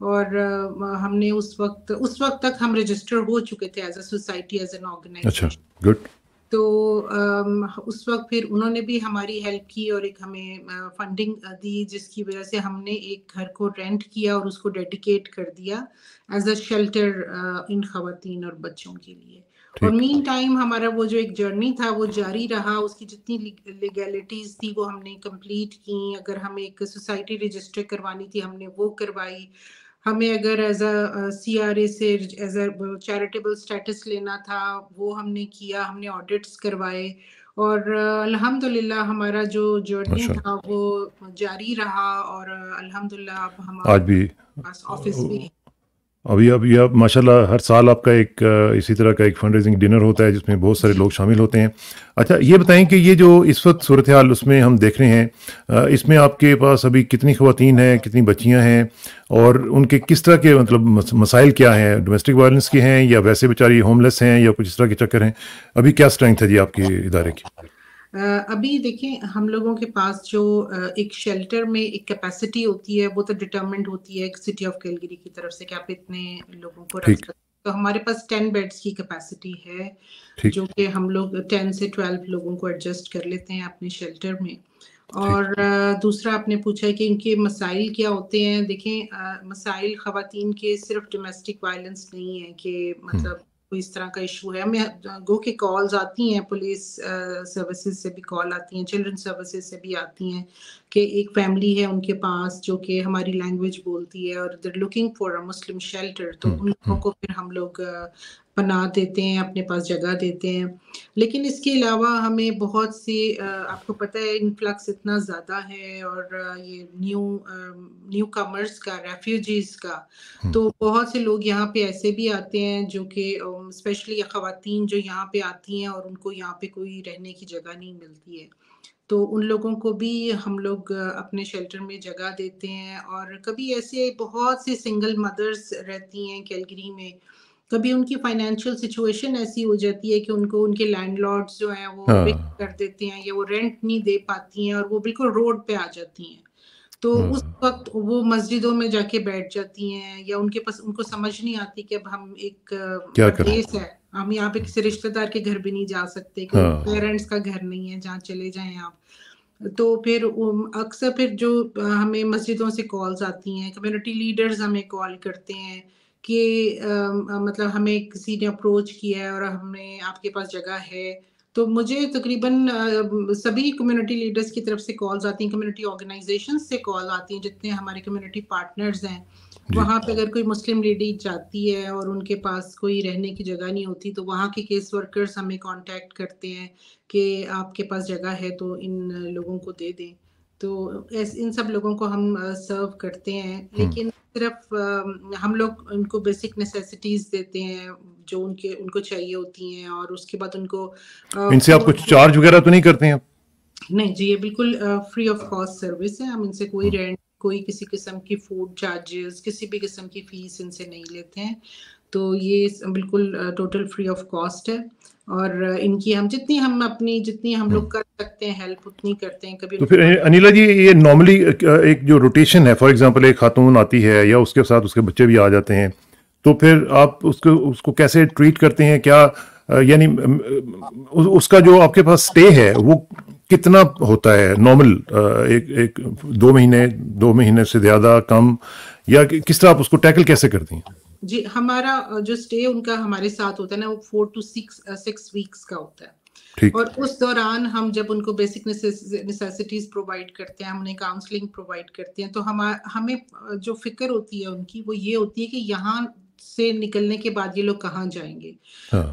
اور ہم نے اس وقت تک ہم رجسٹر ہو چکے تھے as a society, as an اچھا آرگنائزیشن. گڈ. تو اس وقت پھر انہوں نے بھی ہماری ہیلپ کی اور ایک ہمیں فنڈنگ دی، جس کی وجہ سے ہم نے ایک گھر کو رینٹ کیا اور اس کو ڈیڈیکیٹ کر دیا ایز اے شیلٹر ان خواتین اور بچوں کے لیے. اور مین ٹائم ہمارا وہ جو ایک جرنی تھا وہ جاری رہا، اس کی جتنی لیگیلٹیز تھی وہ ہم نے کمپلیٹ کی. اگر ہمیں ایک سوسائٹی رجسٹر کروانی تھی ہم نے وہ کروائی. ہمیں اگر ایز اے سی آر اے سے ایز اے چیریٹیبل اسٹیٹس لینا تھا وہ ہم نے کیا. ہم نے آڈٹس کروائے اور الحمدللہ ہمارا جو جرنی تھا وہ جاری رہا. اور الحمدللہ اب آج بھی پاس آفس بھی ہے. ابھی آپ ماشاء اللہ ہر سال آپ کا ایک اسی طرح کا ایک فنڈ ریزنگ ڈنر ہوتا ہے جس میں بہت سارے لوگ شامل ہوتے ہیں. اچھا یہ بتائیں کہ یہ جو اس وقت صورتحال اس میں ہم دیکھ رہے ہیں، اس میں آپ کے پاس ابھی کتنی خواتین ہیں، کتنی بچیاں ہیں، اور ان کے کس طرح کے مطلب مسائل کیا ہیں؟ ڈومیسٹک وائلنس کے ہیں یا ویسے بیچاری ہوم لیس ہیں یا کچھ اس طرح کے چکر ہیں؟ ابھی کیا اسٹرینتھ ہے جی آپ کے ادارے کی؟ ابھی دیکھیں ہم لوگوں کے پاس جو ایک شیلٹر میں ایک کیپیسٹی ہوتی ہے وہ تو ڈٹرمنڈ ہوتی ہے سٹی آف کیلگری کی طرف سے کہ آپ اتنے لوگوں کو رکھ سکتے. تو ہمارے پاس 10 بیڈس کی کیپیسٹی ہے جو کہ ہم لوگ 10 سے 12 لوگوں کو ایڈجسٹ کر لیتے ہیں اپنے شیلٹر میں. اور دوسرا آپ نے پوچھا ہے کہ ان کے مسائل کیا ہوتے ہیں. دیکھیں مسائل خواتین کے صرف ڈومیسٹک وائلنس نہیں ہے کہ مطلب کوئی اس طرح کا ایشو ہے. ہمیں گو کہ کالز آتی ہیں، پولیس سروسز سے بھی کال آتی ہیں، چلڈرن سروسز سے بھی آتی ہیں کہ ایک فیملی ہے ان کے پاس جو کہ ہماری لینگویج بولتی ہے اور they're looking for a Muslim shelter. تو ان لوگوں کو پھر ہم لوگ پناہ دیتے ہیں، اپنے پاس جگہ دیتے ہیں. لیکن اس کے علاوہ ہمیں بہت سی آپ کو پتہ ہے انفلکس اتنا زیادہ ہے اور یہ نیو کمرز کا، ریفیوجیز کا، تو بہت سے لوگ یہاں پہ ایسے بھی آتے ہیں جو کہ اسپیشلی خواتین جو یہاں پہ آتی ہیں اور ان کو یہاں پہ کوئی رہنے کی جگہ نہیں ملتی ہے. تو ان لوگوں کو بھی ہم لوگ اپنے شیلٹر میں جگہ دیتے ہیں. اور کبھی ایسے بہت سے سنگل مدرز رہتی ہیں کیلگری میں، کبھی ان کی فائنینشیل سچویشن ایسی ہو جاتی ہے کہ ان کو ان کے لینڈ لارڈز جو ہیں وہ ایوکٹ کر دیتے ہیں یا وہ رینٹ نہیں دے پاتی ہیں اور وہ بالکل روڈ پہ آ جاتی ہیں. تو اس وقت وہ مسجدوں میں جا کے بیٹھ جاتی ہیں یا ان کے پاس ان کو سمجھ نہیں آتی کہ اب ہم ایک پردیس ہے، ہم یہاں پہ کسی رشتہ دار کے گھر بھی نہیں جا سکتے، کوئی پیرنٹس کا گھر نہیں ہے جہاں چلے جائیں آپ. تو پھر اکثر پھر جو ہمیں مسجدوں سے کالز آتی ہیں، کمیونٹی لیڈرز ہمیں کال کرتے ہیں کہ مطلب ہمیں کسی نے اپروچ کیا ہے اور ہمیں آپ کے پاس جگہ ہے. تو مجھے تقریباً سبھی کمیونٹی لیڈرز کی طرف سے کالز آتی ہیں، کمیونٹی آرگنائزیشنز سے کال آتی ہیں، جتنے ہمارے کمیونٹی پارٹنرز ہیں وہاں پہ اگر کوئی مسلم لیڈی جاتی ہے اور ان کے پاس کوئی رہنے کی جگہ نہیں ہوتی تو وہاں کے کیس ورکرز ہمیں کانٹیکٹ کرتے ہیں کہ آپ کے پاس جگہ ہے تو ان لوگوں کو دے دیں. تو ان سب لوگوں کو ہم سرو کرتے ہیں. لیکن صرف ہم لوگ ان کو بیسک نیسیسٹیز دیتے ہیں جو ان کو چاہیے ہوتی ہیں، اور اس کے بعد ان کو ان سے آپ کچھ چارج وغیرہ تو نہیں کرتے ہیں؟ نہیں جی، یہ بالکل فری آف کاسٹ سروس ہے. ہم ان سے کوئی رینٹ، کوئی کسی قسم کی فوڈ چارجز، کسی بھی قسم کی فیس ان سے نہیں لیتے ہیں. تو یہ بالکل ٹوٹل فری آف کاسٹ ہے. اور ان کی جتنی ہم لوگ کر سکتے ہیں ہیلپ اتنی کرتے ہیں. کبھی تو پھر انیلا جی یہ نارملی ایک جو روٹیشن ہے، فار ایگزامپل ایک خاتون آتی ہے یا اس کے ساتھ اس کے بچے بھی آ جاتے ہیں، تو پھر آپ اس کو کیسے ٹریٹ کرتے ہیں؟ کیا یعنی اس کا جو آپ کے پاس اسٹے ہے وہ کتنا ہوتا ہے نارمل؟ ایک 2 مہینے سے زیادہ، کم، یا کس طرح آپ اس کو ٹیکل کیسے کرتی ہیں؟ جی ہمارا جو اسٹے ان کا ہمارے ساتھ ہوتا ہے نا وہ 4 to 6 ویکس کا ہوتا ہے. اور اس دوران ہم جب ان کو بیسک نیسیسٹیز پرووائڈ کرتے ہیں، ہم انہیں کاؤنسلنگ پرووائڈ کرتے ہیں، تو ہمیں جو فکر ہوتی ہے ان کی وہ یہ ہوتی ہے کہ یہاں سے نکلنے کے بعد یہ لوگ کہاں جائیں گے.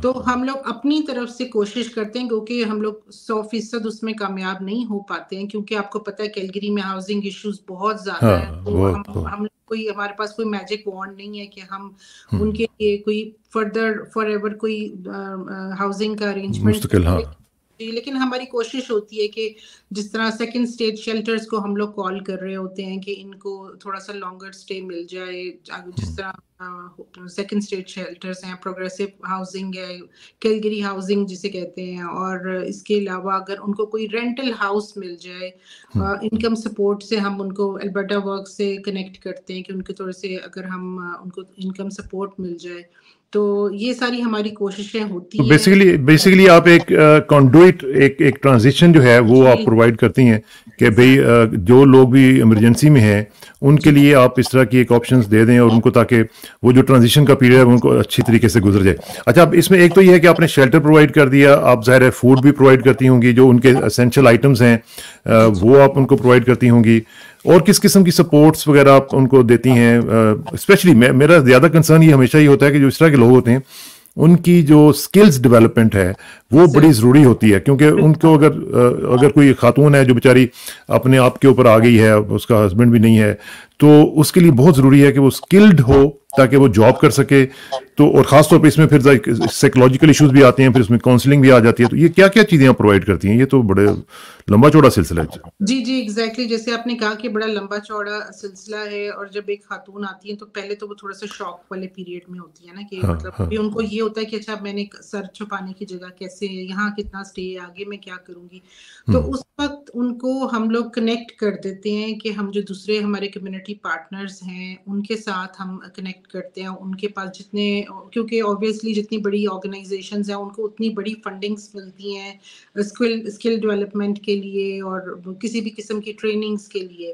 تو ہم لوگ اپنی طرف سے کوشش کرتے ہیں، کیونکہ ہم لوگ 100% اس میں کامیاب نہیں ہو پاتے ہیں، کیونکہ آپ کو پتہ ہے کیلگری میں ہاؤسنگ ایشوز بہت زیادہ ہیں. تو ہمارے پاس کوئی میجک وانڈ نہیں ہے کہ ہم ان کے لیے کوئی فردر فار ایور کوئی ہاؤسنگ کا ارینجمنٹ جی لیکن ہماری کوشش ہوتی ہے کہ جس طرح سیکنڈ اسٹیج شیلٹرز کو ہم لوگ کال کر رہے ہوتے ہیں کہ ان کو تھوڑا سا لانگر اسٹے مل جائے، جس طرح سیکنڈ اسٹیج شیلٹرز ہیں، پروگریسو ہاؤسنگ ہے، کیلگری ہاؤسنگ جسے کہتے ہیں، اور اس کے علاوہ اگر ان کو کوئی رینٹل ہاؤس مل جائے، انکم سپورٹ سے ہم ان کو البرٹا ورک سے کنیکٹ کرتے ہیں کہ ان کے تھوڑے سے اگر ہم ان کو انکم سپورٹ مل جائے، تو یہ ساری ہماری کوششیں ہوتی ہیں۔ بیسیکلی آپ ایک کانڈوئٹ، ایک ٹرانزیشن جو ہے وہ آپ پرووائڈ کرتی ہیں کہ بھئی جو لوگ بھی ایمرجنسی میں ہیں ان کے لیے آپ اس طرح کی ایک آپشنز دے دیں اور ان کو، تاکہ وہ جو ٹرانزیشن کا پیریڈ ہے ان کو اچھی طریقے سے گزر جائے۔ اچھا، اب اس میں ایک تو یہ ہے کہ آپ نے شیلٹر پرووائڈ کر دیا، آپ ظاہر ہے فوڈ بھی پرووائڈ کرتی ہوں گی، جو ان کے اسینشل آئٹمز ہیں وہ آپ ان کو پرووائڈ کرتی ہوں گی، اور کس قسم کی سپورٹس وغیرہ آپ ان کو دیتی ہیں؟ اسپیشلی میرا زیادہ کنسرن یہ ہمیشہ یہ ہوتا ہے کہ جو اس طرح کے لوگ ہوتے ہیں ان کی جو سکلز ڈیولپمنٹ ہے وہ بڑی ضروری ہوتی ہے، کیونکہ ان کو اگر کوئی خاتون ہے جو بیچاری اپنے آپ کے اوپر آ گئی ہے، اس کا ہسبینڈ بھی نہیں ہے، تو اس کے لیے بہت ضروری ہے کہ وہ سکلڈ ہو تاکہ وہ جاب کر سکے۔ تو اور خاص طور پہ اس میں پھر سائیکولوجیکل ایشوز بھی آتے ہیں، پھر اس میں کاؤنسلنگ بھی آ جاتی ہے۔ تو یہ کیا کیا چیزیں آپ پرووائڈ کرتی ہیں؟ یہ تو بڑے لمبا چوڑا سلسلہ ہے۔ جی ایگزیکٹلی، جیسے آپ نے کہا کہ بڑا لمبا چوڑا سلسلہ ہے، اور جب ایک خاتون آتی ہے تو پہلے تو وہ تھوڑا سا شاک والے پیریڈ میں ہوتی ہے نا، کہ مطلب ان کو یہ ہوتا ہے کہ اچھا میں نے سر چھپانے کی جگہ کیسے، یہاں کتنا اسٹے ہے، آگے میں کیا کروں گی۔ تو اس وقت ان کو ہم لوگ کنیکٹ کر دیتے ہیں کہ ہم جو دوسرے ہمارے کمیونٹی پارٹنرز ہیں ان کے ساتھ ہم کنیکٹ کرتے ہیں۔ ان کے پاس جتنے، کیونکہ اوبویسلی جتنی بڑی آرگنائزیشنز ہیں ان کو اتنی بڑی فنڈنگز ملتی ہیں اسکل ڈیولپمنٹ کے لیے اور کسی بھی قسم کی ٹریننگز کے لیے،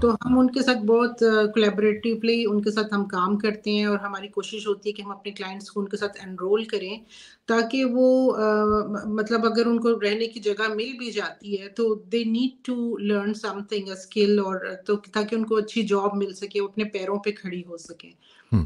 تو ہم ان کے ساتھ بہت کولیبریٹیولی ان کے ساتھ ہم کام کرتے ہیں، اور ہماری کوشش ہوتی ہے کہ ہم اپنے کلائنٹس کو ان کے ساتھ انرول کریں تاکہ وہ مطلب اگر ان کو رہنے کی جگہ مل بھی جاتی ہے تو they need to learn something, a skill, اور تو تاکہ ان کو اچھی جاب مل سکے، وہ اپنے پیروں پہ کھڑی ہو سکیں۔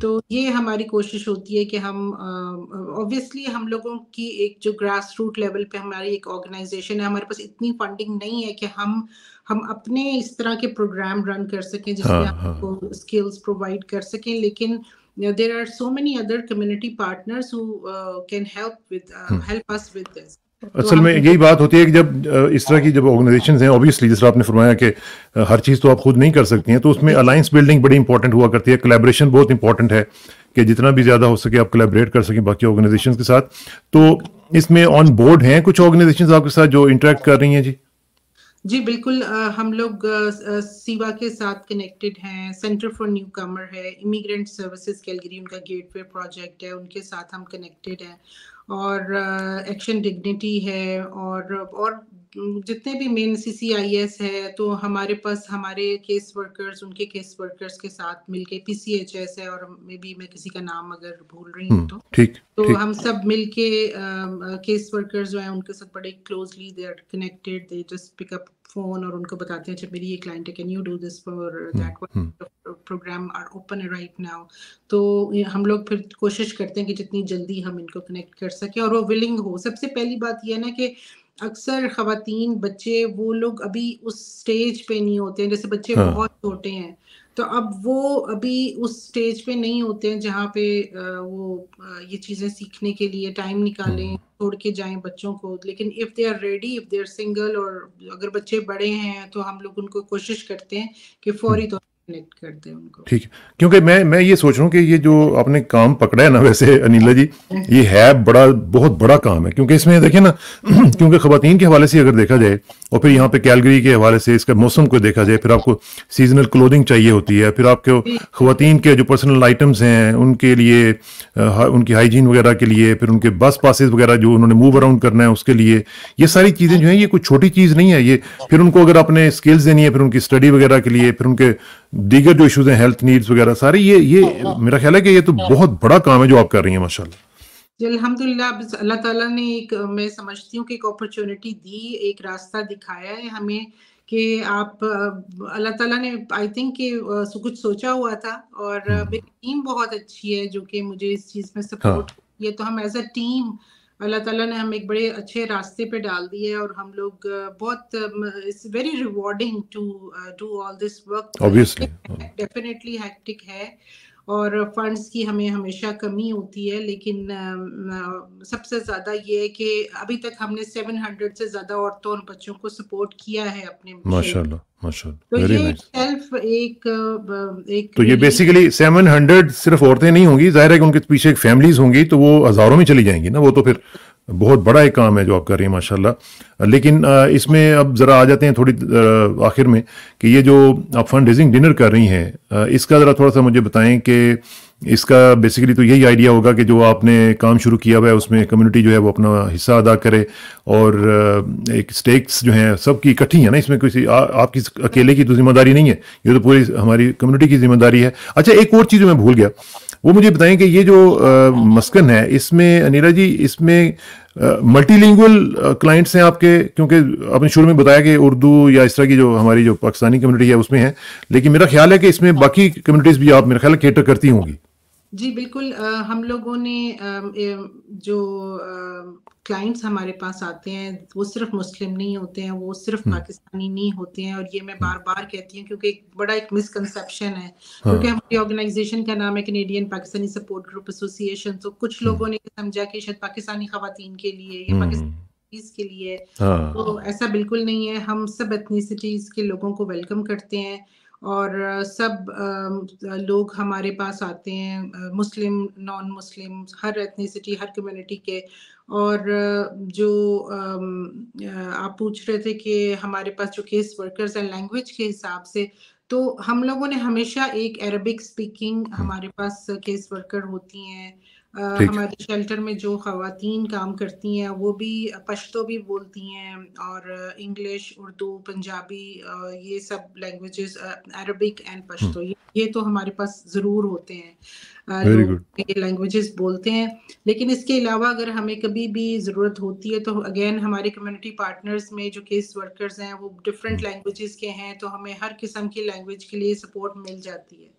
تو یہ ہماری کوشش ہوتی ہے کہ ہم اوبویسلی ہم لوگوں کی ایک جو گراس روٹ لیول پہ ہماری ایک آرگنائزیشن ہے، ہمارے پاس اتنی فنڈنگ نہیں ہے کہ ہم اپنے اس طرح کے پروگرام رن کر سکیں جس میں آپ کو اسکلز پرووائڈ کر سکیں، لیکن there are so many other community partners who can help us with this۔ اصل میں یہی بات ہوتی ہے کہ جب اس طرح کی جب آرگنائزیشنز ہیں، اوبویسلی جس طرح آپ نے فرمایا کہ ہر چیز تو آپ خود نہیں کر سکتی ہیں، تو اس میں الائنس بلڈنگ بڑی امپورٹنٹ ہوا کرتی ہے، کولیبریشن بہت امپورٹنٹ ہے کہ جتنا بھی زیادہ ہو سکے آپ کولیبریٹ کر سکیں باقی آرگنائزیشنز کے ساتھ۔ تو اس میں آن بورڈ ہیں کچھ آرگنائزیشنز آپ کے ساتھ جو انٹریکٹ کر رہی ہیں؟ جی بالکل، ہم لوگ سیوا کے ساتھ کنیکٹڈ ہیں، سینٹر فار نیو کمر ہے، امیگرینٹ سروسز کیلگری ان کا گیٹ وے پروجیکٹ ہے، ان کے ساتھ ہم کنیکٹڈ ہیں، اور ایکشن ڈگنیٹی ہے، اور جتنے بھی مین CCIS ہے، تو ہمارے پاس ہمارے کیس ورکرز ان کے کیس ورکرز کے ساتھ مل کے PCHS ہے، اور مے بی میں کسی کا نام اگر بھول رہی ہوں تو ہم سب مل کے کیس ورکرز جو ہیں ان کے ساتھ بڑے closely they are connected, they just pick up phone اور ان کو بتاتے ہیں اچھا میری یہ کلائنٹ ہے، can you do this for that program are open right now. تو ہم لوگ پھر کوشش کرتے ہیں کہ جتنی جلدی ہم ان کو کنیکٹ کر سکیں اور وہ ولنگ ہو۔ سب سے پہلی بات یہ ہے نا کہ اکثر خواتین بچے وہ لوگ ابھی اس سٹیج پہ نہیں ہوتے ہیں، جیسے بچے بہت چھوٹے ہیں تو اب وہ ابھی اس سٹیج پہ نہیں ہوتے ہیں جہاں پہ وہ یہ چیزیں سیکھنے کے لیے ٹائم نکالیں، چھوڑ کے جائیں بچوں کو۔ لیکن if they are ready, if they are single، اور اگر بچے بڑے ہیں تو ہم لوگ ان کو کوشش کرتے ہیں کہ فوری طور پر کنیکٹ کر دیں ان کو۔ ٹھیک ہے، کیونکہ میں یہ سوچ رہا ہوں کہ یہ جو آپ نے کام پکڑا ہے نا، ویسے انیلا جی یہ ہے بہت بڑا کام ہے، کیونکہ اس میں دیکھیں نا کیونکہ خواتین کے حوالے سے اگر دیکھا جائے، اور پھر یہاں پہ کیلگری کے حوالے سے اس کا موسم کو دیکھا جائے، پھر آپ کو سیزنل کلودنگ چاہیے ہوتی ہے، پھر آپ کو خواتین کے جو پرسنل آئٹمز ہیں ان کے لیے، ان کی ہائیجین وغیرہ کے لیے، پھر ان کے بس پاسز وغیرہ جو انہوں نے موو اراؤنڈ کرنا ہے اس کے لیے، یہ ساری چیزیں جو ہیں یہ کوئی چھوٹی چیز نہیں ہے۔ یہ پھر ان کو اگر اپنے اسکلز دینی ہے، پھر ان کی اسٹڈی وغیرہ کے لیے، پھر ان کے دیگر جو ایشوز ہیں ہیلتھ نیڈز وغیرہ سارے، یہ میرا خیال ہے کہ یہ تو بہت بڑا کام ہے جو آپ کر رہی ہیں، ماشاءاللہ۔ جی الحمدللہ، اللہ تعالیٰ نے ایک، میں سمجھتی ہوں کہ ایک اپرچونٹی دی، ایک راستہ دکھایا ہے ہمیں کہ آپ، اللہ تعالیٰ نے آئی تھنک کہ کچھ سوچا ہوا تھا، اور میری ٹیم بہت اچھی ہے جو کہ مجھے اس چیز میں سپورٹ کی ہے، تو ہم ایز اے ٹیم اللہ تعالیٰ نے ہم ایک بڑے اچھے راستے پہ ڈال دیے، اور ہم لوگ بہت it's very rewarding to do all this work. Definitely hectic ہے، اور فنڈز کی ہمیں ہمیشہ کمی ہوتی ہے، لیکن سب سے زیادہ یہ ہے کہ ابھی تک ہم نے 700 سے زیادہ عورتوں اور بچوں کو سپورٹ کیا ہے اپنے ماشاء شیلٹر. اللہ ماشاء تو اللہ، ویری یہ نائس. سیلف ایک تو یہ ریلیف. بیسیکلی 700 صرف عورتیں نہیں ہوں گی، ظاہر ہے کہ ان کے پیچھے ایک فیملیز ہوں گی تو وہ ہزاروں میں چلی جائیں گی نا، وہ تو پھر بہت بڑا ایک کام ہے جو آپ کر رہی ہیں ماشاء اللہ. لیکن اس میں اب ذرا آ جاتے ہیں تھوڑی آخر میں کہ یہ جو آپ فنڈ ریزنگ ڈنر کر رہی ہیں اس کا ذرا تھوڑا سا مجھے بتائیں کہ اس کا بیسیکلی تو یہی آئیڈیا ہوگا کہ جو آپ نے کام شروع کیا ہوا ہے اس میں کمیونٹی جو ہے وہ اپنا حصہ ادا کرے، اور ایک سٹیکس جو ہیں سب کی اکٹھی ہیں نا، اس میں کسی آپ کی اکیلے کی تو ذمہ داری نہیں ہے، یہ تو پوری ہماری کمیونٹی کی ذمہ داری ہے. اچھا ایک اور چیز جو میں بھول گیا، وہ مجھے بتائیں کہ یہ جو مسکن ہے اس میں انیلا جی، اس میں ملٹی لینگول کلائنٹس ہیں آپ کے؟ کیونکہ آپ نے شروع میں بتایا کہ اردو یا اس طرح کی جو ہماری جو پاکستانی کمیونٹی ہے اس میں ہے، لیکن میرا خیال ہے کہ اس میں باقی کمیونٹیز بھی آپ میرا خیال ہے کیٹر کرتی ہوں گی. جی بالکل. ہم لوگوں نے جو کلائنٹس ہمارے پاس آتے ہیں وہ صرف مسلم نہیں ہوتے ہیں، وہ صرف پاکستانی نہیں ہوتے ہیں، اور یہ میں بار بار کہتی ہوں کیونکہ ایک بڑا ایک مسکنسیپشن ہے، کیونکہ ہماری آرگنائزیشن کا نام ہے کینیڈین پاکستانی سپورٹ گروپ ایسوسی ایشن. تو کچھ لوگوں نے سمجھا کہ شاید پاکستانی خواتین کے لیے یا پاکستانی کے لیے، تو ایسا بالکل نہیں ہے. ہم سب ایتھنیسٹیز کے لوگوں کو ویلکم کرتے ہیں، اور سب لوگ ہمارے پاس آتے ہیں، مسلم نان مسلم، ہر ایتھنیسٹی، ہر کمیونٹی کے. اور جو آپ پوچھ رہے تھے کہ ہمارے پاس جو کیس ورکرز ہیں لینگویج کے حساب سے، تو ہم لوگوں نے ہمیشہ ایک عربک سپیکنگ ہمارے پاس کیس ورکر ہوتی ہیں. ہمارے شیلٹر میں جو خواتین کام کرتی ہیں وہ بھی پشتو بھی بولتی ہیں، اور انگلش، اردو، پنجابی، یہ سب لینگویجز، عربک اینڈ پشتو، یہ تو ہمارے پاس ضرور ہوتے ہیں لوگ یہ لینگویجز بولتے ہیں. لیکن اس کے علاوہ اگر ہمیں کبھی بھی ضرورت ہوتی ہے تو اگین ہمارے کمیونٹی پارٹنرز میں جو کیس ورکرز ہیں وہ ڈفرینٹ لینگویجز کے ہیں، تو ہمیں ہر قسم کی لینگویج کے لیے سپورٹ مل جاتی ہے.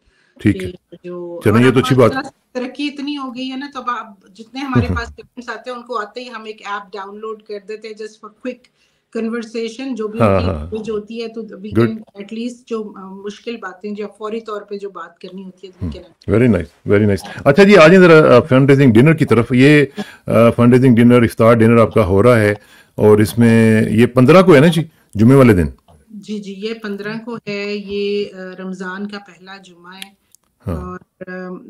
ٹھیک ہے، جو چلیں اور یہ اب تو اچھی بات. ترقی اتنی ہو گئی ہے نا، تو اب جتنے ہمارے پاس کلائنٹس آتے ہیں ان کو آتے ہی ہم ایک ایپ ڈاؤن لوڈ کر دیتے ہیں جسٹ فار کوئک کنورسیشن، جو بھی ان کی لینگویج ہوتی ہے، تو وی کین ایٹ لیسٹ جو مشکل باتیں جو فوری طور پہ جو بات کرنی ہوتی ہے. Very nice very nice. اچھا جی، آ جائیں ذرا فنڈ ریزنگ ڈنر کی طرف. یہ فنڈ ریزنگ ڈنر، افطار ڈنر آپ کا ہو رہا ہے، اور اس میں یہ 15 کو ہے نا جی، جمعے والے دن؟ جی یہ 15 کو ہے، یہ رمضان کا پہلا جمعہ ہے. اور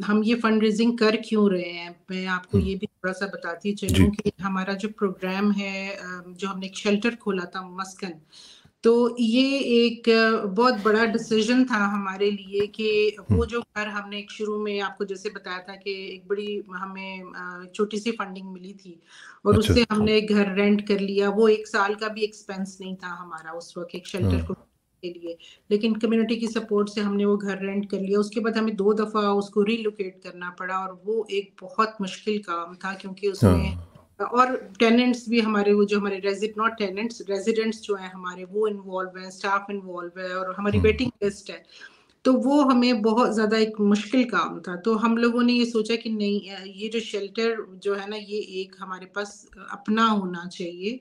ہم یہ فنڈ ریزنگ کر کیوں رہے ہیں، میں آپ کو یہ بھی تھوڑا سا بتاتی چلوں کہ ہمارا جو پروگرام ہے، جو ہم نے ایک شیلٹر کھولا تھا مسکن، تو یہ ایک بہت بڑا ڈیسیژن تھا ہمارے لیے کہ وہ جو گھر ہم نے ایک شروع میں آپ کو جیسے بتایا تھا کہ ایک بڑی ہمیں چھوٹی سی فنڈنگ ملی تھی، اور اس سے ہم نے ایک گھر رینٹ کر لیا. وہ 1 سال کا بھی ایکسپینس نہیں تھا ہمارا اس وقت ایک شیلٹر کو کے لیے، لیکن کمیونٹی کی سپورٹ سے ہم نے وہ گھر رینٹ کر لیا. اس کے بعد ہمیں 2 دفعہ اس کو ری لوکیٹ کرنا پڑا، اور وہ ایک بہت مشکل کام تھا، کیونکہ اس میں اور ٹیننٹس بھی ہمارے، وہ جو ہمارے ناٹ ٹیننٹس، ریزیڈنٹس جو ہیں ہمارے، وہ انوالو ہیں، اسٹاف انوالو ہے، اور ہماری ویٹنگ لسٹ ہے. تو وہ ہمیں بہت زیادہ ایک مشکل کام تھا. تو ہم لوگوں نے یہ سوچا کہ نہیں، یہ جو شیلٹر جو ہے نا، یہ ایک ہمارے پاس اپنا ہونا چاہیے،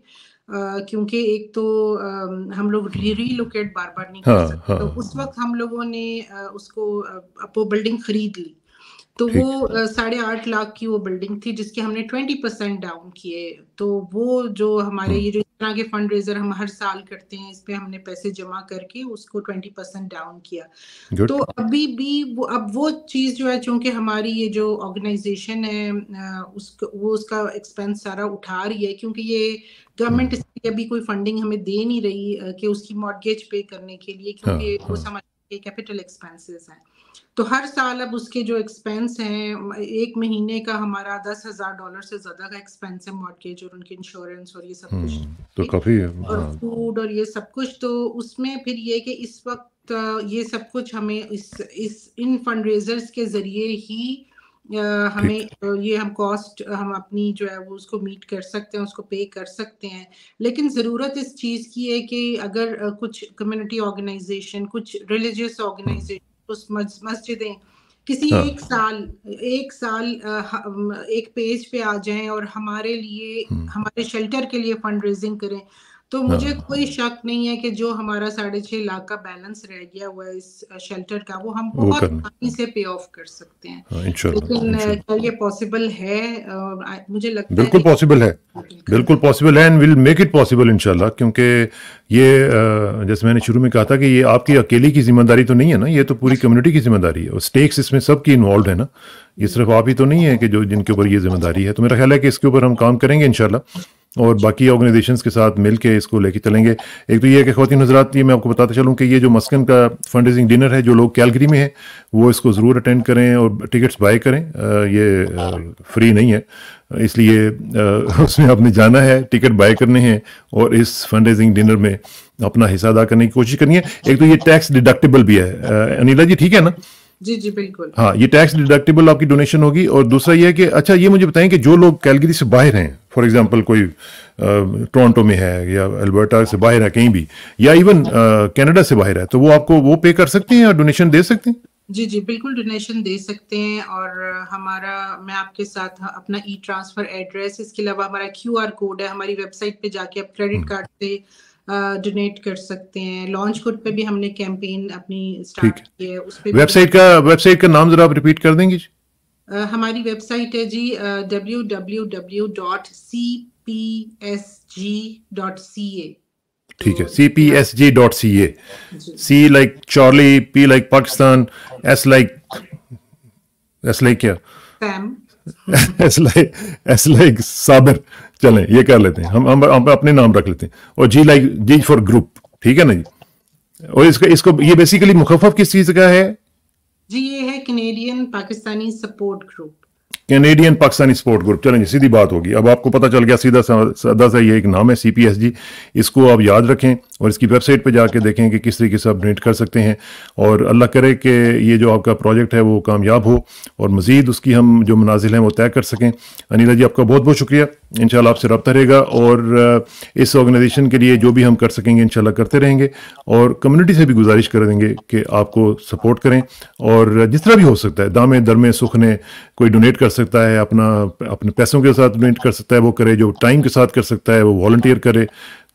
کیونکہ ایک تو ہم لوگ ری لوکیٹ بار بار نہیں کر سکتے. تو اس وقت ہم لوگوں نے اس کو بلڈنگ خرید لی. تو وہ 8.5 لاکھ کی وہ بلڈنگ تھی، جس کے ہم نے 20% ڈاؤن کیے. تو وہ جو ہمارے یہ جو اس طرح کے فنڈ ریزر ہم ہر سال کرتے ہیں، اس پہ ہم نے پیسے جمع کر کے اس کو 20% ڈاؤن کیا. تو ابھی بھی اب وہ چیز جو ہے، چونکہ ہماری یہ جو آرگنائزیشن ہے وہ اس کا ایکسپینس سارا اٹھا رہی ہے، کیونکہ یہ گورنمنٹ اس کی ابھی کوئی فنڈنگ ہمیں دے نہیں رہی کہ اس کی مارگیج پے کرنے کے لیے، کیونکہ وہ سمجھتے ہیں کیپٹل ایکسپینسز ہیں. تو ہر سال اب اس کے جو ایکسپینس ہیں، 1 مہینے کا ہمارا $10,000 سے زیادہ کا ایکسپینس ہے، مارگیج اور ان کی انشورنس اور یہ سب کچھ، تو کافی ہے، اور فوڈ اور یہ سب کچھ. تو اس میں پھر یہ کہ اس وقت یہ سب کچھ ہمیں ان فنڈ ریزرز کے ذریعے ہی ہمیں یہ ہم کاسٹ ہم اپنی جو ہے وہ اس کو میٹ کر سکتے ہیں، اس کو پے کر سکتے ہیں. لیکن ضرورت اس چیز کی ہے کہ اگر کچھ کمیونٹی آرگنائزیشن، کچھ ریلیجیس آرگنائزیشن، اس مسجدیں کسی ایک سال ایک پیج پہ آ جائیں اور ہمارے لیے، ہمارے شیلٹر کے لیے فنڈ ریزنگ کریں، تو مجھے کوئی شک نہیں ہے کہ جو ہمارا 6.5 لاکھ کا بیلنس رہ گیا ہوا ہے اس شیلٹر کا وہ ہم بہت آسانی سے پے آف کر سکتے ہیں. لیکن کیا یہ پاسبل ہے؟ مجھے لگتا ہے بالکل پاسبل ہے، بالکل پاسبل ہے، and will make it possible انشاءاللہ. کیونکہ یہ جیسے میں نے شروع میں کہا تھا کہ یہ آپ کی اکیلی کی ذمہ داری تو نہیں ہے نا، یہ تو پوری کمیونٹی کی ذمہ داری ہے، اور اسٹیکس اس میں سب کی انوالوڈ ہے نا. یہ صرف آپ ہی تو نہیں ہے کہ جو جن کے اوپر یہ ذمہ داری ہے. تو میرا خیال ہے کہ اس کے اوپر ہم کام کریں گے انشاءاللہ، اور باقی آرگنائزیشنز کے ساتھ مل کے اس کو لے کے چلیں گے. ایک تو یہ ہے کہ خواتین حضرات، یہ میں آپ کو بتاتا چلوں کہ یہ جو مسکن کا فنڈ ریزنگ ڈنر ہے، جو لوگ کیلگری میں ہیں وہ اس کو ضرور اٹینڈ کریں اور ٹکٹس بائی کریں. یہ فری نہیں ہے، اس لیے اس میں آپ نے جانا ہے، ٹکٹ بائی کرنے ہیں اور اس فنڈ ریزنگ ڈنر میں اپنا حصہ ادا کرنے کی کوشش کرنی ہے. ایک تو یہ ٹیکس ڈیڈکٹیبل بھی ہے. انیلا جی ٹھیک ہے نا؟ جی جی بالکل. ہاں، یہ ٹیکس ڈیڈکٹیبل آپ کی ڈونیشن ہوگی. اور دوسرا یہ ہے کہ اچھا یہ مجھے بتائیں کہ جو لوگ کیلگری سے باہر ہیں، فار ایگزامپل کوئی ٹورانٹو میں ہے یا البرٹا سے باہر ہے کہیں بھی، یا ایون کینیڈا سے باہر ہے، تو وہ آپ کو وہ پے کر سکتے ہیں یا ڈونیشن دے سکتے ہیں؟ جی جی بالکل ڈونیشن دے سکتے ہیں. اور میں آپ کے ساتھ اپنا ای ٹرانسفر ایڈریس، اس کے علاوہ ہمارا QR کوڈ ہے. ہماری ویب سائٹ پہ جا کے آپ کریڈٹ کارڈ سے ڈونیٹ کر سکتے ہیں. لانچ کوڈ پہ بھی ہم نے کیمپین اپنی اسٹارٹ کی ہے. اس پہ ویب سائٹ کا نام ذرا آپ ریپیٹ کر دیں گے؟ ہماری ویب سائٹ ہے جی www.cpsg.ca. ٹھیک ہے، cpsg.ca. C like Charlie, P like Pakistan, S like کیا؟ ایس لائک صابر. چلیں یہ کر لیتے ہیں، ہم اپنے نام رکھ لیتے ہیں. اور جی فار گروپ، ٹھیک ہے نا جی. اور اس کو یہ بیسیکلی مخفف کس چیز کا ہے؟ جی یہ ہے Canadian Pakistani support group. Canadian Pakistani support group. چلیں جی، سیدھی بات ہوگی. اب آپ کو پتہ چل گیا، سیدھا سادہ سا یہ ایک نام ہے CPSG. اس کو آپ یاد رکھیں اور اس کی ویب سائٹ پہ جا کے دیکھیں کہ کس طریقے سے آپ ڈونیٹ کر سکتے ہیں. اور اللہ کرے کہ یہ جو آپ کا پروجیکٹ ہے وہ کامیاب ہو اور مزید اس کی ہم جو منازل ہیں وہ طے کر سکیں. انیلا جی آپ کا بہت بہت شکریہ. انشاءاللہ آپ سے رابطہ رہے گا، اور اس آرگنائزیشن کے لیے جو بھی ہم کر سکیں گے انشاءاللہ کرتے رہیں گے. اور کمیونٹی سے بھی گزارش کریں گے کہ آپ کو سپورٹ کریں، اور جس طرح بھی ہو سکتا ہے، دامے درمے سخنے، کوئی ڈونیٹ کر سکتا ہے، اپنے پیسوں کے ساتھ ڈونیٹ کر سکتا ہے وہ کرے، جو ٹائم کے ساتھ کر سکتا ہے وہ والنٹیئر کرے.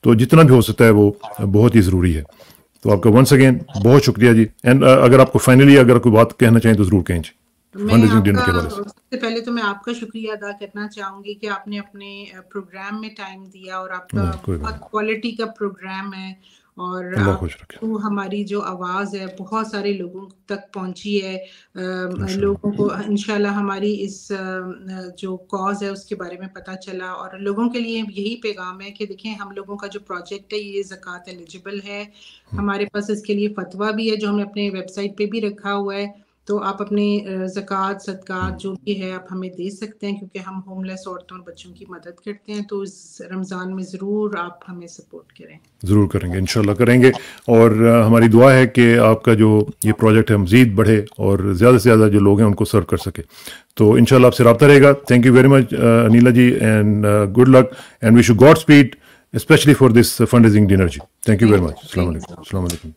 تو جتنا بھی ہو سکتا ہے وہ بہت ہی ضروری ہے. تو آپ کا ونس اگین بہت شکریہ جی. اینڈ اگر آپ کو فائنلی اگر کوئی بات کہنا چاہیں تو ضرور کہیں جی. سب سے پہلے تو میں آپ کا شکریہ ادا کرنا چاہوں گی کہ آپ نے اپنے پروگرام میں ٹائم دیا، اور آپ کا بہت کوالٹی کا پروگرام ہے، اور ہماری جو آواز ہے بہت سارے لوگوں تک پہنچی ہے. لوگوں کو انشاءاللہ ہماری اس جو کاز ہے اس کے بارے میں پتہ چلا، اور لوگوں کے لیے یہی پیغام ہے کہ دیکھیں ہم لوگوں کا جو پروجیکٹ ہے یہ زکوٰۃ ایلیجیبل ہے. ہمارے پاس اس کے لیے فتویٰ بھی ہے جو ہم نے اپنے ویب سائٹ پہ بھی رکھا ہوا ہے. تو آپ اپنے زکوٰۃ صدقات جو بھی ہے آپ ہمیں دے سکتے ہیں، کیونکہ ہم ہوم لیس عورتوں اور بچوں کی مدد کرتے ہیں. تو اس رمضان میں ضرور آپ ہمیں سپورٹ کریں. ضرور کریں گے، انشاءاللہ کریں گے. اور ہماری دعا ہے کہ آپ کا جو یہ پروجیکٹ ہے مزید بڑھے اور زیادہ سے زیادہ جو لوگ ہیں ان کو سرو کر سکے. تو انشاءاللہ آپ سے رابطہ رہے گا. Thank you very much Anila ji, and good luck and wish you Godspeed especially for this fundraising dinner جی. Thank you very much. السلام علیکم.